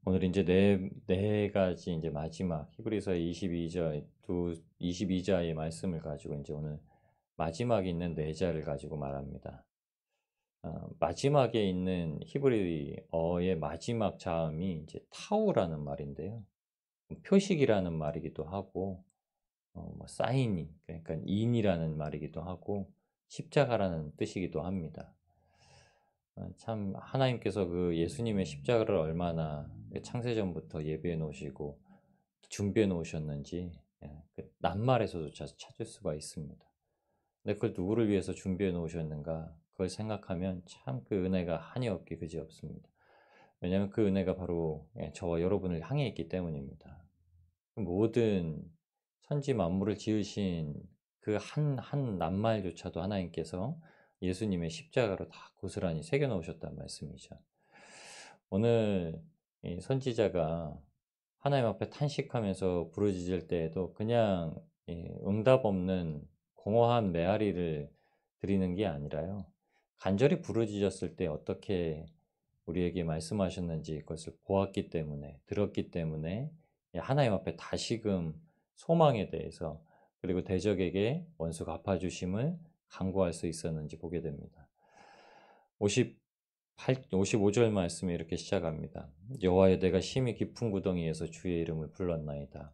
오늘 이제 네 가지 이제 마지막 히브리서 22절 22자의 말씀을 가지고 이제 오늘 마지막에 있는 네 자를 가지고 말합니다. 마지막에 있는 히브리어의 마지막 자음이 이제 타우라는 말인데요. 표식이라는 말이기도 하고, 뭐 사인이 그러니까 인이라는 말이기도 하고, 십자가라는 뜻이기도 합니다. 참 하나님께서 그 예수님의 십자가를 얼마나 창세전부터 예비해 놓으시고 준비해 놓으셨는지 그 낱말에서조차 찾을 수가 있습니다. 근데 그걸 누구를 위해서 준비해 놓으셨는가 그걸 생각하면 참 그 은혜가 한이 없기 그지없습니다. 왜냐하면 그 은혜가 바로 저와 여러분을 향해 있기 때문입니다. 그 모든 천지 만물을 지으신 그 한 낱말조차도 하나님께서 예수님의 십자가로 다 고스란히 새겨 놓으셨단 말씀이죠. 오늘 이 선지자가 하나님 앞에 탄식하면서 부르짖을 때에도 그냥 응답 없는 공허한 메아리를 드리는 게 아니라요. 간절히 부르짖었을 때 어떻게 우리에게 말씀하셨는지 그것을 보았기 때문에 들었기 때문에 하나님 앞에 다시금 소망에 대해서 그리고 대적에게 원수 갚아주심을 간구할 수 있었는지 보게 됩니다. 55절 말씀이 이렇게 시작합니다. 여호와여 내가 심히 깊은 구덩이에서 주의 이름을 불렀나이다.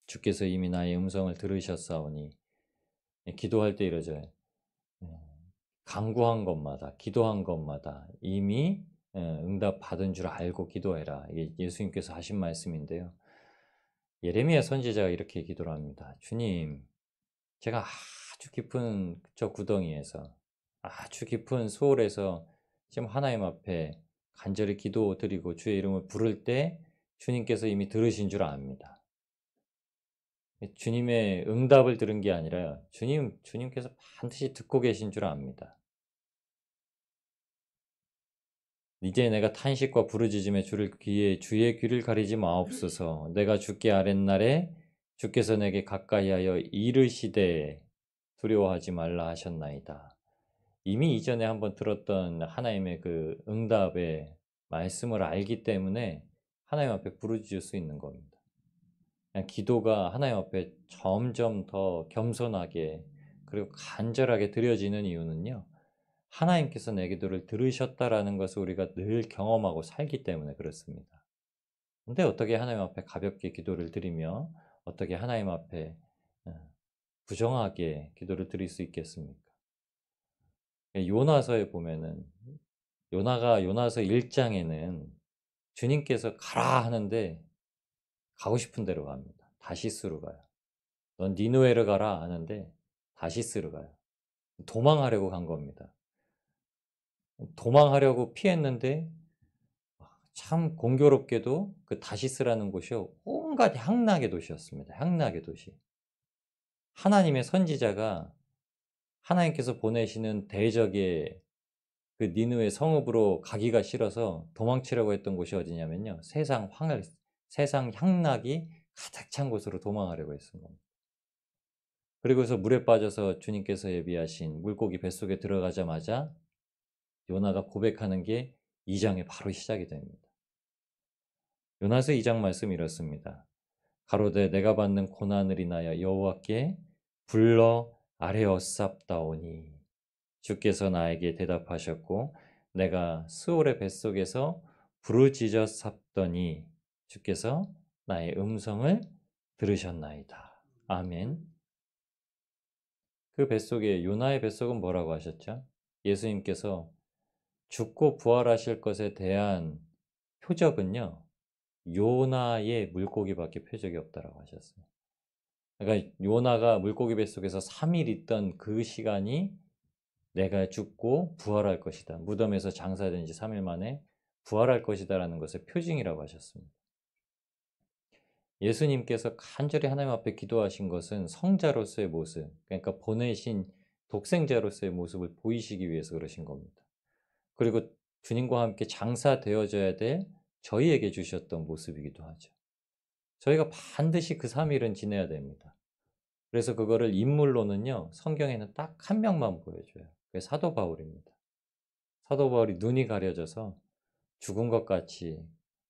주께서 이미 나의 음성을 들으셨사오니 기도할 때 이러죠. 간구한 것마다 기도한 것마다 이미 응답 받은 줄 알고 기도해라. 이게 예수님께서 하신 말씀인데요. 예레미야 선지자가 이렇게 기도를 합니다. 주님, 제가 아주 깊은 저 구덩이에서 아주 깊은 수월에서 지금 하나님 앞에 간절히 기도드리고 주의 이름을 부를 때 주님께서 이미 들으신 줄 압니다. 주님의 응답을 들은 게 아니라 주님께서 반드시 듣고 계신 줄 압니다. 이제 내가 탄식과 부르짖음에 주의 귀를 가리지 마옵소서. 내가 주께 아랫날에 주께서 내게 가까이하여 이르시되 두려워하지 말라 하셨나이다. 이미 이전에 한번 들었던 하나님의 그 응답의 말씀을 알기 때문에 하나님 앞에 부르짖을 수 있는 겁니다. 그냥 기도가 하나님 앞에 점점 더 겸손하게 그리고 간절하게 드려지는 이유는요. 하나님께서 내 기도를 들으셨다라는 것을 우리가 늘 경험하고 살기 때문에 그렇습니다. 근데 어떻게 하나님 앞에 가볍게 기도를 드리며 어떻게 하나님 앞에 어, 부정하게 기도를 드릴 수 있겠습니까? 요나서에 보면은 요나가 요나서 1장에는 주님께서 가라 하는데 가고 싶은 대로 갑니다. 다시스로 가요. 넌 니느웨를 가라 하는데 다시스로 가요. 도망하려고 간 겁니다. 도망하려고 피했는데 참 공교롭게도 그 다시스라는 곳이 온갖 향락의 도시였습니다. 향락의 도시. 하나님의 선지자가 하나님께서 보내시는 대적의 그 니느웨 성읍으로 가기가 싫어서 도망치려고 했던 곳이 어디냐면요. 세상 향락이 가득 찬 곳으로 도망하려고 했던 겁니다. 그리고서 물에 빠져서 주님께서 예비하신 물고기 뱃속에 들어가자마자 요나가 고백하는 게 2장에 바로 시작이 됩니다. 요나서 2장 말씀이 이렇습니다. 가로되 내가 받는 고난을 인하여 여호와께 불러 아뢰었사옵다오니 주께서 나에게 대답하셨고 내가 스올의 뱃속에서 부르짖었사더니 주께서 나의 음성을 들으셨나이다. 아멘. 그 뱃속에 요나의 뱃속은 뭐라고 하셨죠? 예수님께서 죽고 부활하실 것에 대한 표적은요. 요나의 물고기밖에 표적이 없다라고 하셨어요. 그러니까 요나가 물고기 뱃속에서 3일 있던 그 시간이 내가 죽고 부활할 것이다. 무덤에서 장사된 지 3일 만에 부활할 것이다라는 것의 표징이라고 하셨습니다. 예수님께서 간절히 하나님 앞에 기도하신 것은 성자로서의 모습, 그러니까 보내신 독생자로서의 모습을 보이시기 위해서 그러신 겁니다. 그리고 주님과 함께 장사되어져야 될 저희에게 주셨던 모습이기도 하죠. 저희가 반드시 그 3일은 지내야 됩니다. 그래서 그거를 인물로는요, 성경에는 딱 한 명만 보여줘요. 그게 사도 바울입니다. 사도 바울이 눈이 가려져서 죽은 것 같이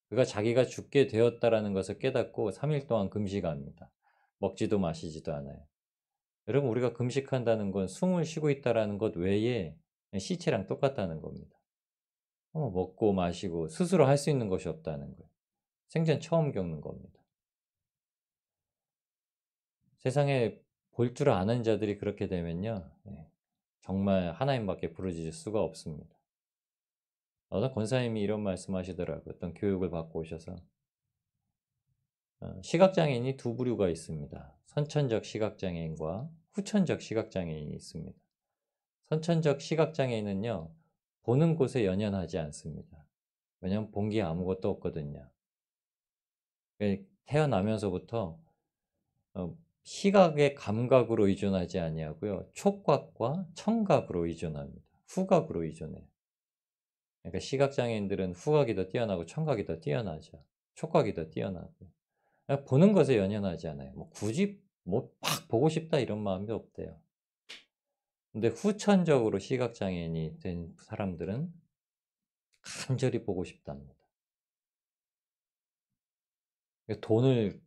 그가 자기가 죽게 되었다라는 것을 깨닫고 3일 동안 금식합니다. 먹지도 마시지도 않아요. 여러분 우리가 금식한다는 건 숨을 쉬고 있다라는 것 외에 시체랑 똑같다는 겁니다. 먹고 마시고 스스로 할 수 있는 것이 없다는 거예요. 생전 처음 겪는 겁니다. 세상에 볼 줄 아는 자들이 그렇게 되면요. 정말 하나님밖에 부르짖을 수가 없습니다. 어떤 권사님이 이런 말씀하시더라고요. 어떤 교육을 받고 오셔서 시각장애인이 두 부류가 있습니다. 선천적 시각장애인과 후천적 시각장애인이 있습니다. 선천적 시각장애인은요. 보는 곳에 연연하지 않습니다. 왜냐하면 본 게 아무것도 없거든요. 태어나면서부터 시각의 감각으로 의존하지 아니하고요. 촉각과 청각으로 의존합니다. 후각으로 의존해요. 그러니까 시각장애인들은 후각이 더 뛰어나고 청각이 더 뛰어나죠. 촉각이 더 뛰어나고요. 보는 것에 연연하지 않아요. 굳이 막 보고 싶다 이런 마음이 없대요. 근데 후천적으로 시각장애인이 된 사람들은 간절히 보고 싶답니다. 돈을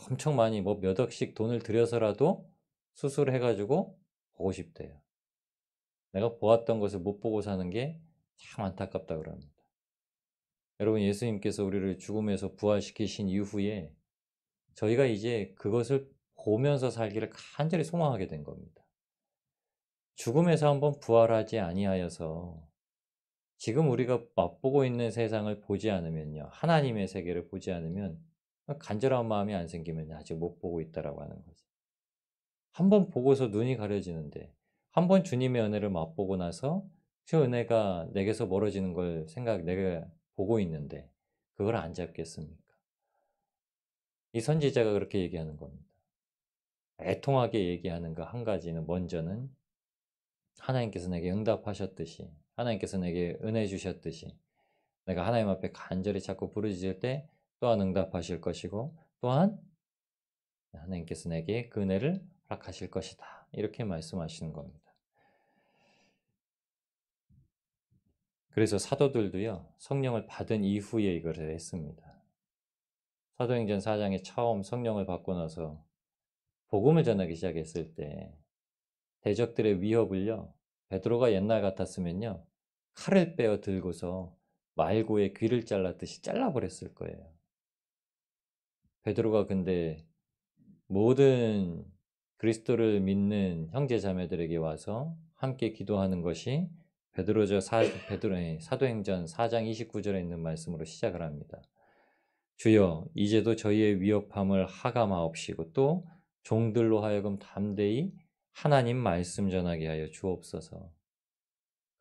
엄청 많이 몇 억씩 돈을 들여서라도 수술을 해가지고 보고 싶대요. 내가 보았던 것을 못 보고 사는 게 참 안타깝다 그럽니다. 여러분 예수님께서 우리를 죽음에서 부활시키신 이후에 저희가 이제 그것을 보면서 살기를 간절히 소망하게 된 겁니다. 죽음에서 한번 부활하지 아니하여서 지금 우리가 맛보고 있는 세상을 보지 않으면요. 하나님의 세계를 보지 않으면 간절한 마음이 안 생기면 아직 못 보고 있다라고 하는 거죠. 한번 보고서 눈이 가려지는데 한번 주님의 은혜를 맛보고 나서 그 은혜가 내게서 멀어지는 걸 내가 보고 있는데 그걸 안 잡겠습니까? 이 선지자가 그렇게 얘기하는 겁니다. 애통하게 얘기하는 그 한 가지는 먼저는 하나님께서 내게 응답하셨듯이 하나님께서 내게 은혜 주셨듯이 내가 하나님 앞에 간절히 자꾸 부르짖을 때 또한 응답하실 것이고 또한 하나님께서 내게 그 은혜를 허락하실 것이다. 이렇게 말씀하시는 겁니다. 그래서 사도들도요. 성령을 받은 이후에 이것을 했습니다. 사도행전 4장에 처음 성령을 받고 나서 복음을 전하기 시작했을 때 대적들의 위협을요. 베드로가 옛날 같았으면요. 칼을 빼어 들고서 말고의 귀를 잘랐듯이 잘라버렸을 거예요. 베드로가 근데 모든 그리스도를 믿는 형제 자매들에게 와서 함께 기도하는 것이 사도행전 4장 29절에 있는 말씀으로 시작을 합니다. 주여 이제도 저희의 위협함을 하감하옵시고 또 종들로 하여금 담대히 하나님 말씀 전하게 하여 주옵소서.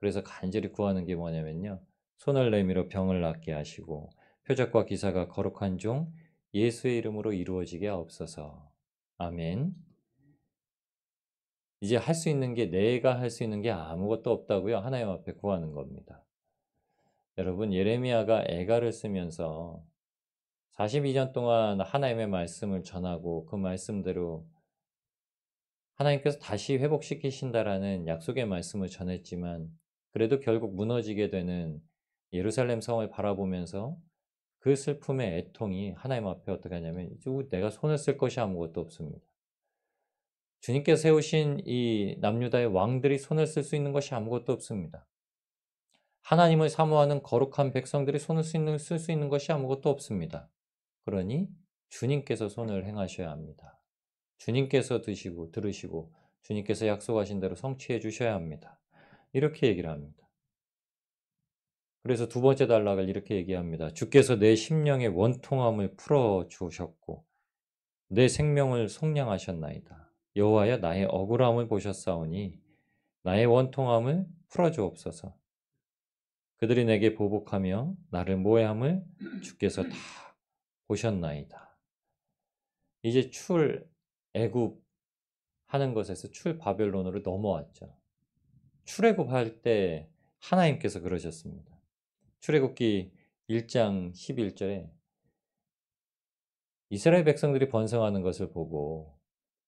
그래서 간절히 구하는 게 뭐냐면요. 손을 내밀어 병을 낫게 하시고 표적과 기사가 거룩한 종 예수의 이름으로 이루어지게 하옵소서. 아멘. 이제 할 수 있는 게 내가 할 수 있는 게 아무것도 없다고요. 하나님 앞에 구하는 겁니다. 여러분 예레미야가 애가를 쓰면서 42년 동안 하나님의 말씀을 전하고 그 말씀대로 하나님께서 다시 회복시키신다라는 약속의 말씀을 전했지만 그래도 결국 무너지게 되는 예루살렘 성을 바라보면서 그 슬픔의 애통이 하나님 앞에 어떻게 하냐면 내가 손을 쓸 것이 아무것도 없습니다. 주님께서 세우신 이 남유다의 왕들이 손을 쓸 수 있는 것이 아무것도 없습니다. 하나님을 사모하는 거룩한 백성들이 손을 쓸 수 있는 것이 아무것도 없습니다. 그러니 주님께서 손을 행하셔야 합니다. 주님께서 들으시고 주님께서 약속하신 대로 성취해 주셔야 합니다. 이렇게 얘기를 합니다. 그래서 두 번째 단락을 이렇게 얘기합니다. 주께서 내 심령의 원통함을 풀어 주셨고 내 생명을 속량하셨나이다. 여호와여 나의 억울함을 보셨사오니 나의 원통함을 풀어 주옵소서. 그들이 내게 보복하며 나를 모해함을 주께서 다 보셨나이다. 이제 출애굽 하는 것에서 출바벨론으로 넘어왔죠. 출애굽할 때 하나님께서 그러셨습니다. 출애굽기 1장 11절에 이스라엘 백성들이 번성하는 것을 보고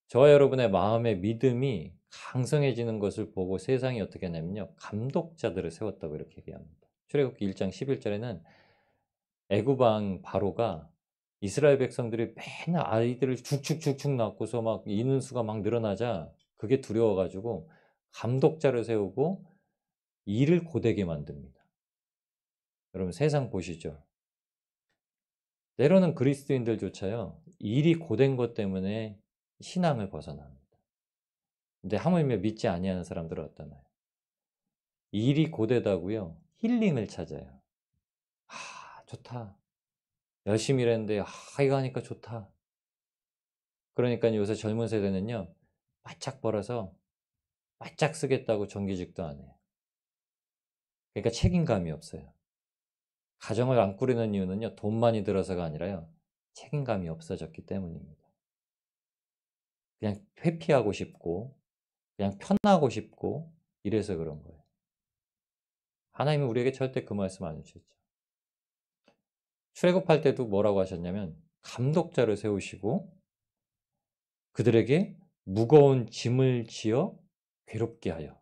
저와 여러분의 마음의 믿음이 강성해지는 것을 보고 세상이 어떻게 하냐면요. 감독자들을 세웠다고 이렇게 얘기합니다. 출애굽기 1장 11절에는 애굽 왕 바로가 이스라엘 백성들이 맨날 아이들을 죽죽죽죽 낳고서 막 인원수가 막 늘어나자 그게 두려워 가지고 감독자를 세우고 일을 고되게 만듭니다. 여러분 세상 보시죠. 때로는 그리스도인들조차요. 일이 고된 것 때문에 신앙을 벗어납니다. 근데 하물며 믿지 아니하는 사람들은 어떠나요? 일이 고되다고요. 힐링을 찾아요. '아 좋다. 열심히 일했는데 이거 하니까 좋다.' 그러니깐요 요새 젊은 세대는요. 바짝 벌어서 바짝 쓰겠다고 정규직도 안 해요. 그러니까 책임감이 없어요. 가정을 안 꾸리는 이유는요. 돈 많이 들어서가 아니라요. 책임감이 없어졌기 때문입니다. 그냥 회피하고 싶고 그냥 편하고 싶고 이래서 그런 거예요. 하나님은 우리에게 절대 그 말씀 안 주셨죠. 출애굽할 때도 뭐라고 하셨냐면 감독자를 세우시고 그들에게 무거운 짐을 지어 괴롭게 하여.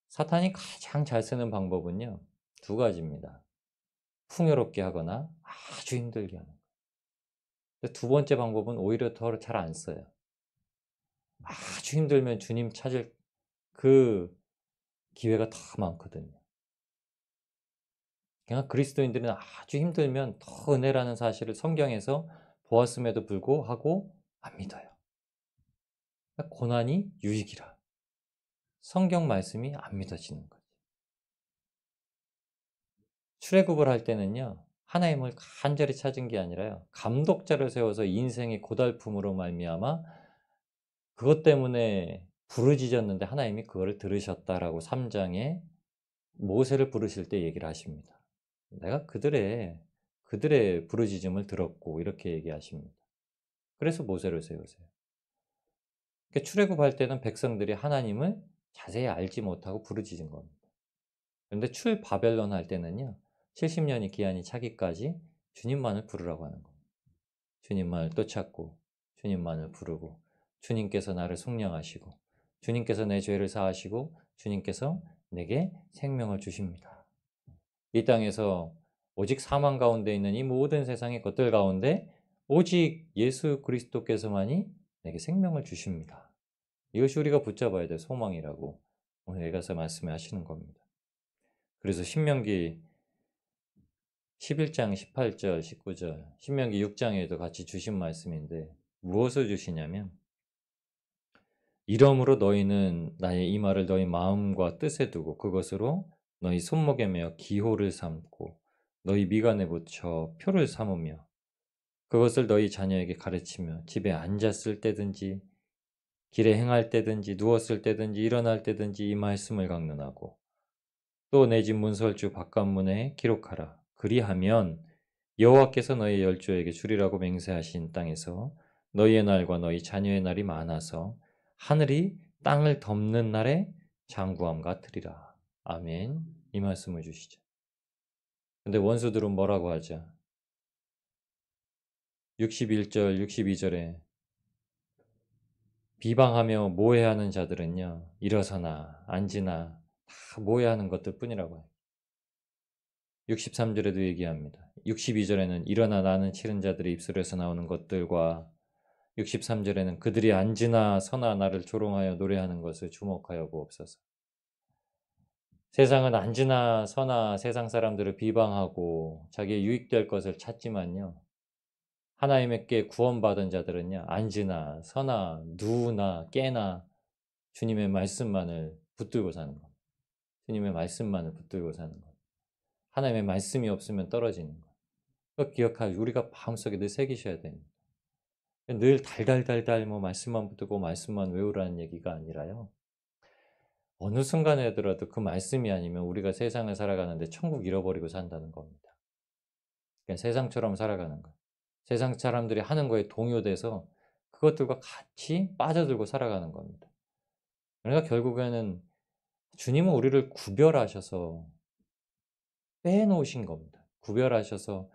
사탄이 가장 잘 쓰는 방법은요. 두 가지입니다. 풍요롭게 하거나 아주 힘들게 하는 거예요. 근데 두 번째 방법은 오히려 더 잘 안 써요. 아주 힘들면 주님 찾을 그 기회가 더 많거든요. 그냥 그리스도인들은 아주 힘들면 더 은혜라는 사실을 성경에서 보았음에도 불구하고 안 믿어요. 그러니까 고난이 유익이라. 성경 말씀이 안 믿어지는 거죠. 출애굽을 할 때는요. 하나님을 간절히 찾은 게 아니라요. 감독자를 세워서 인생의 고달픔으로 말미암아 그것 때문에 부르짖었는데 하나님이 그거를 들으셨다라고 3 장에 모세를 부르실 때 얘기를 하십니다. 내가 그들의 부르짖음을 들었고 이렇게 얘기하십니다. 그래서 모세를 세우세요. 그러니까 출애굽할 때는 백성들이 하나님을 자세히 알지 못하고 부르짖은 겁니다. 그런데 출바벨론 할 때는요. 70년이 기한이 차기까지 주님만을 부르라고 하는 겁니다. 주님만을 또 찾고 주님만을 부르고 주님께서 나를 속량하시고 주님께서 내 죄를 사하시고 주님께서 내게 생명을 주십니다. 이 땅에서 오직 사망 가운데 있는 이 모든 세상의 것들 가운데 오직 예수 그리스도께서만이 내게 생명을 주십니다. 이것이 우리가 붙잡아야 될 소망이라고 오늘 여기서 말씀하시는 겁니다. 그래서 신명기 11장 18절 19절 신명기 6장에도 같이 주신 말씀인데 무엇을 주시냐면 이러므로 너희는 나의 이 말을 너희 마음과 뜻에 두고 그것으로 너희 손목에 매어 기호를 삼고 너희 미간에 붙여 표를 삼으며 그것을 너희 자녀에게 가르치며 집에 앉았을 때든지 길에 행할 때든지 누웠을 때든지 일어날 때든지 이 말씀을 강론하고 또 내 집 문설주 바깥문에 기록하라. 그리하면 여호와께서 너희 열조에게 주리라고 맹세하신 땅에서 너희의 날과 너희 자녀의 날이 많아서 하늘이 땅을 덮는 날에 장구함 같으리라. 아멘. 이 말씀을 주시죠. 근데 원수들은 뭐라고 하죠? 61절, 62절에 비방하며 모해하는 자들은요. 일어서나 앉으나 다 모해하는 것들 뿐이라고 해요. 63절에도 얘기합니다. 62절에는 일어나 나는 치른 자들의 입술에서 나오는 것들과 63절에는 그들이 앉으나 서나 나를 조롱하여 노래하는 것을 주목하여 보옵소서. 세상은 앉으나 서나 세상 사람들을 비방하고 자기의 유익될 것을 찾지만요. 하나님께 구원받은 자들은요. 앉으나 서나 누우나 깨나 주님의 말씀만을 붙들고 사는 것. 주님의 말씀만을 붙들고 사는 것. 하나님의 말씀이 없으면 떨어지는 것. 그거 기억하고 우리가 마음속에 늘 새기셔야 됩니다. 늘 달달달달 뭐 말씀만 붙들고 말씀만 외우라는 얘기가 아니라요. 어느 순간에더라도 그 말씀이 아니면 우리가 세상을 살아가는데 천국 잃어버리고 산다는 겁니다. 그냥 세상처럼 살아가는 거. 세상 사람들이 하는 거에 동요돼서 그것들과 같이 빠져들고 살아가는 겁니다. 그러니까 결국에는 주님은 우리를 구별하셔서 빼놓으신 겁니다. 구별하셔서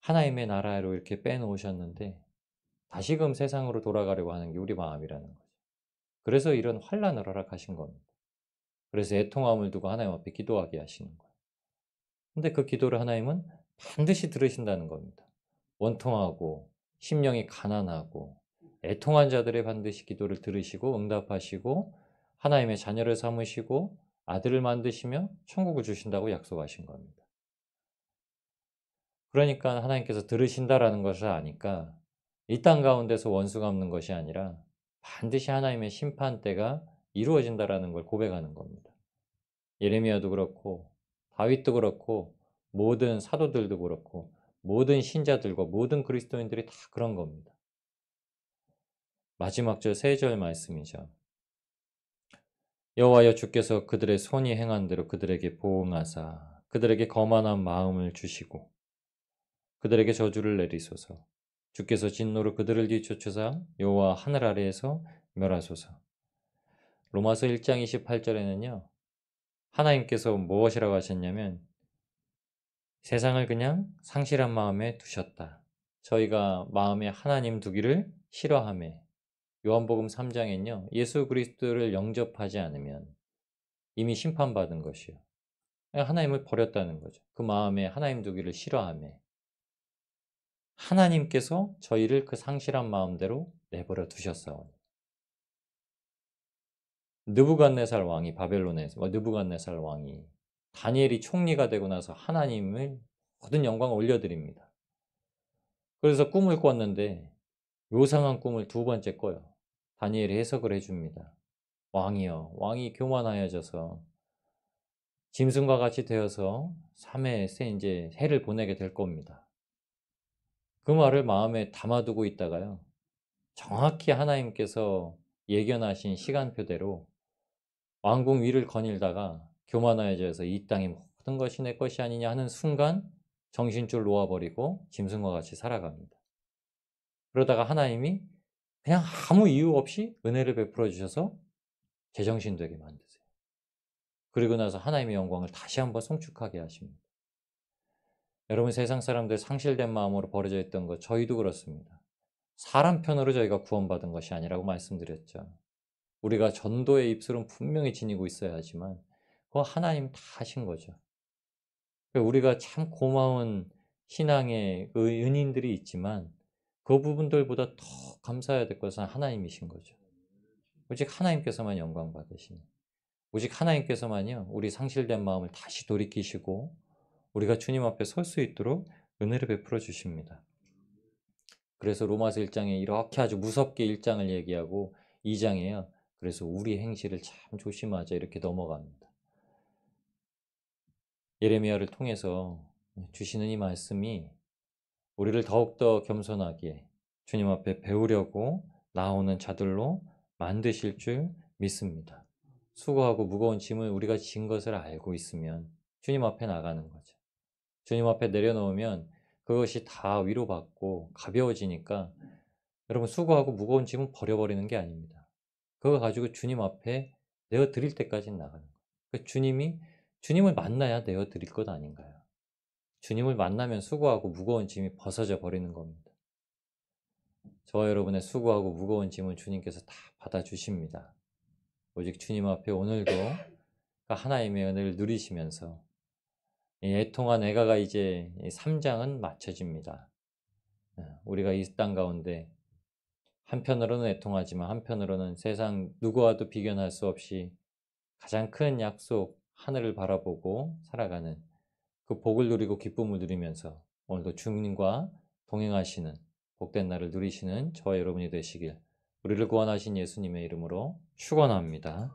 하나님의 나라로 이렇게 빼놓으셨는데 다시금 세상으로 돌아가려고 하는 게 우리 마음이라는 거죠. 그래서 이런 환난을 허락하신 겁니다. 그래서 애통함을 두고 하나님 앞에 기도하게 하시는 거예요. 근데 그 기도를 하나님은 반드시 들으신다는 겁니다. 원통하고 심령이 가난하고 애통한 자들의 반드시 기도를 들으시고 응답하시고 하나님의 자녀를 삼으시고 아들을 만드시며 천국을 주신다고 약속하신 겁니다. 그러니까 하나님께서 들으신다라는 것을 아니까 이 땅 가운데서 원수 갚는 것이 아니라 반드시 하나님의 심판 때가 이루어진다라는 걸 고백하는 겁니다. 예레미야도 그렇고 다윗도 그렇고 모든 사도들도 그렇고 모든 신자들과 모든 그리스도인들이 다 그런 겁니다. 마지막 절 세 절 말씀이죠. 여호와여 주께서 그들의 손이 행한 대로 그들에게 보응하사 그들에게 거만한 마음을 주시고 그들에게 저주를 내리소서. 주께서 진노로 그들을 뒤쫓으사 여호와 하늘 아래에서 멸하소서. 로마서 1장 28절에는요. 하나님께서 무엇이라고 하셨냐면 세상을 그냥 상실한 마음에 두셨다. 저희가 마음에 하나님 두기를 싫어하며 요한복음 3장엔요. 예수 그리스도를 영접하지 않으면 이미 심판받은 것이요. 하나님을 버렸다는 거죠. 그 마음에 하나님 두기를 싫어하며 하나님께서 저희를 그 상실한 마음대로 내버려 두셨사오니. 느부갓네살 왕이 바벨론에서 느부갓네살 왕이 다니엘이 총리가 되고 나서 하나님을 모든 영광을 올려드립니다. 그래서 꿈을 꿨는데 요상한 꿈을 두 번째 꿔요. 다니엘이 해석을 해줍니다. 왕이여, 왕이 교만하여져서 짐승과 같이 되어서 3회 새 이제 해를 보내게 될 겁니다. 그 말을 마음에 담아두고 있다가요. 정확히 하나님께서 예견하신 시간표대로 왕궁 위를 거닐다가 교만하여져서 이 땅의 모든 것이 내 것이 아니냐 하는 순간 정신줄 놓아버리고 짐승과 같이 살아갑니다. 그러다가 하나님이 그냥 아무 이유 없이 은혜를 베풀어 주셔서 제정신 되게 만드세요. 그리고 나서 하나님의 영광을 다시 한번 송축하게 하십니다. 여러분 세상 사람들 상실된 마음으로 버려져 있던 것 저희도 그렇습니다. 사람 편으로 저희가 구원받은 것이 아니라고 말씀드렸죠. 우리가 전도의 입술은 분명히 지니고 있어야 하지만 그거 하나님 다 하신 거죠. 우리가 참 고마운 신앙의 은인들이 있지만 그 부분들보다 더 감사해야 될 것은 하나님이신 거죠. 오직 하나님께서만 영광 받으시니 오직 하나님께서만요 우리 상실된 마음을 다시 돌이키시고 우리가 주님 앞에 설 수 있도록 은혜를 베풀어 주십니다. 그래서 로마서 1장에 이렇게 아주 무섭게 1장을 얘기하고 2장에요. 그래서 우리 행실을 참 조심하자 이렇게 넘어갑니다. 예레미야를 통해서 주시는 이 말씀이 우리를 더욱더 겸손하게 주님 앞에 배우려고 나오는 자들로 만드실 줄 믿습니다. 수고하고 무거운 짐을 우리가 진 것을 알고 있으면 주님 앞에 나가는 거죠. 주님 앞에 내려놓으면 그것이 다 위로받고 가벼워지니까 여러분 수고하고 무거운 짐은 버려버리는 게 아닙니다. 그거 가지고 주님 앞에 내어드릴 때까지 나가는 거예요. 주님을 만나야 내어드릴 것 아닌가요? 주님을 만나면 수고하고 무거운 짐이 벗어져 버리는 겁니다. 저와 여러분의 수고하고 무거운 짐은 주님께서 다 받아주십니다. 오직 주님 앞에 오늘도 하나님의 은혜를 누리시면서 애통한 애가가 이제 3장은 마쳐집니다. 우리가 이 땅 가운데 한편으로는 애통하지만 한편으로는 세상 누구와도 비견할 수 없이 가장 큰 약속 하늘을 바라보고 살아가는 그 복을 누리고 기쁨을 누리면서 오늘도 주님과 동행하시는 복된 날을 누리시는 저와 여러분이 되시길 우리를 구원하신 예수님의 이름으로 축원합니다.